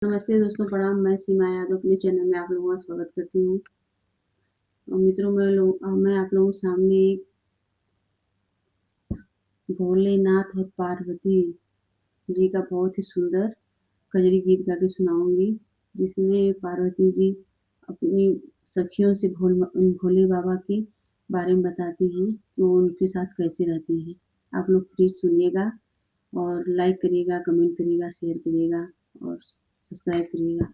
नमस्ते दोस्तों, प्रणाम। मैं सीमा यादव अपने चैनल में आप लोगों का स्वागत करती हूँ। और मित्रों, मैं आप लोगों के सामने एक भोलेनाथ और पार्वती जी का बहुत ही सुंदर कजरी गीत गा के सुनाऊँगी, जिसमें पार्वती जी अपनी सखियों से भोले बाबा के बारे में बताती हैं कि वो उनके साथ कैसे रहती हैं। आप लोग प्लीज़ सुनिएगा और लाइक करिएगा, कमेंट करिएगा, शेयर करिएगा और सब्सक्राइब करिएगा।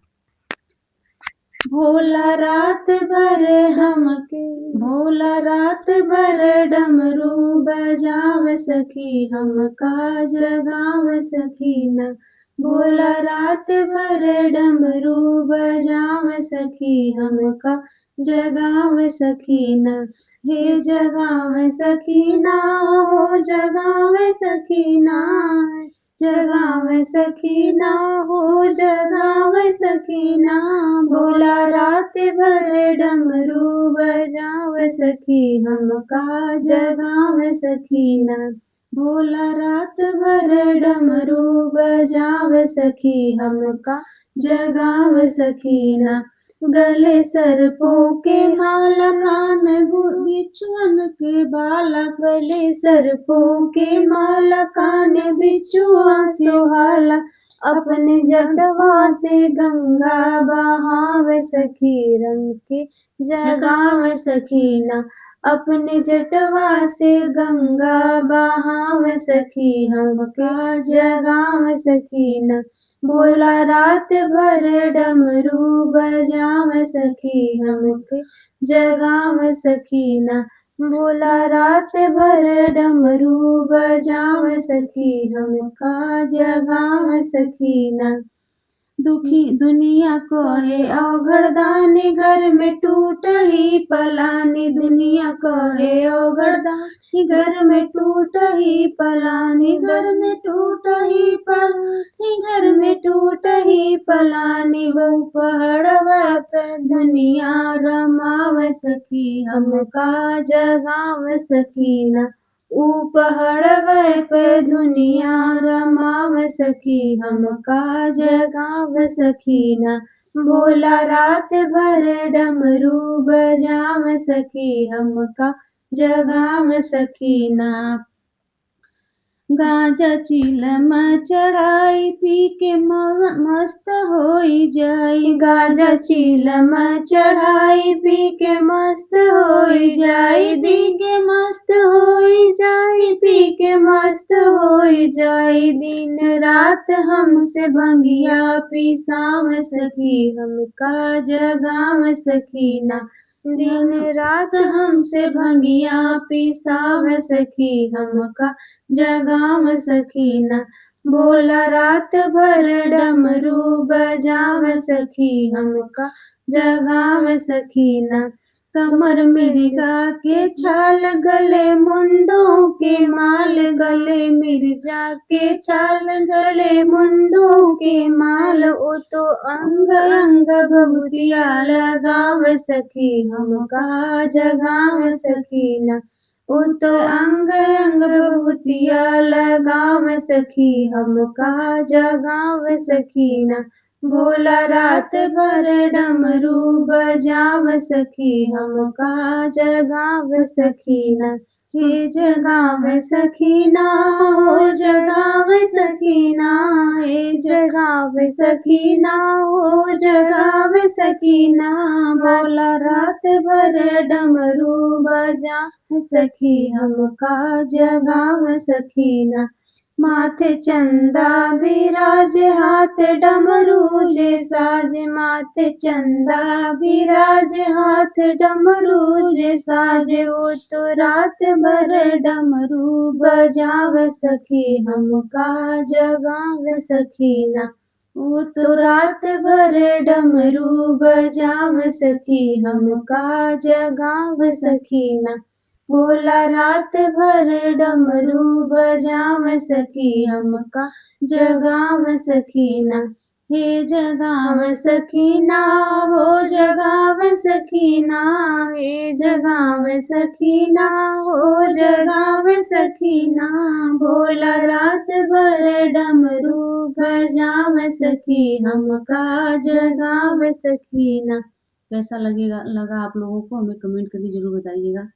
भोला रात भर हमके भोला रात भर डमरू बजाव सखी हमका जगाव सखी ना। भोला रात भर डमरू बजाव सखी हमका जगाव सखी ना। हे जगाव सखी ना, हो जगाव सखी ना, जगाव सखी ना, हो जगाव सखी ना। भोला रात भर डमरू बजाव सखी हमका जगाव सखी ना। भोला रात भर डमरू बजाव सखी हमका जगाव सखी ना। गले सर्पों के माला, कान बिच्छुअन के बाला। गले सर्पों के माला, कान बिच्छुआ सुहाला। अपने जटवा से गंगा बहाव सखी रंग के जगाव सखी ना। अपने जटवा से गंगा बहाव सखी हमका जगाव सखी ना। भोला रात भर डमरू बजाव सखी हमके जगाव सखी ना। भोला रात भर डमरू बजाव सखी हमका जगाव सखी ना। दुखी दुनिया को है अवघड़दानी, घर में टूट ही पलानी। दुनिया को है अवघड़दानी, घर में टूट ही पलानी। घर में टूट ही पलानी, घर में टूट ही पलानी। बहु पहाड़वा पे दुनिया रमाव सखी हमका जगाव सखी ना। पहाड़वे पे दुनिया रमाव सखी हमका जगाव सखी ना। भोला रात भर डमरू बजाव सखी हमका जगाव सखी ना। गांजा चिलम चढ़ाई पी के मस्त होई जाई। गांजा चिलम चढ़ाई पी के मस्त होई जाई। दी के मस्त होई जाई, पी के मस्त होई जाई। दिन रात हमसे भंगिया पिसाव सखी हमका जगाव सखी ना। दिन रात हमसे भंगिया पिसाव सखी हमका जगाव सखी ना। भोला रात भर डमरू बजाव सखी हमका जगाव सखी ना। कमर मिर्गा के छाल, गले मुंडों के माल। गले मिर्जा के छाल, गले मुंडों के माल। ओ तो अंग अंग भभूतिया लगाव सखी हमका जगाव सखी ना। ओ तो अंग अंग भभूतिया लगाव सखी हमका जगाव सखी ना। भोला रात भर डमरू बजाव सखी हमका जगाव सखी ना। हे जगाव सखी ना, हो जगाव सखी ना। हे जगाव सखी ना, हो जगाव सखी ना। भोला रात भर डमरू बजाव सखी हमका जगाव सखी ना। माथे चंदा विराज, हाथ डमरू जे साज। माथे चंदा विराज, हाथ डमरू जे साज। वो तो रात भर डमरू बजाव सखी हमका जगाव सखी ना। वो तो रात भर डमरू बजाव सखी हमका जगाव सखी ना। भोला रात भर डमरू बजाव सखी हमका जगाव सखी ना। हे जगाव सखीना हो जगाव सखीना, हे जगाव सखीना हो जगाव सखीना, भोला रात भर डमरू बजाव सखी हमका जगाव सखीना। कैसा लगा आप लोगों को हमें कमेंट करके ज़रूर बताइएगा।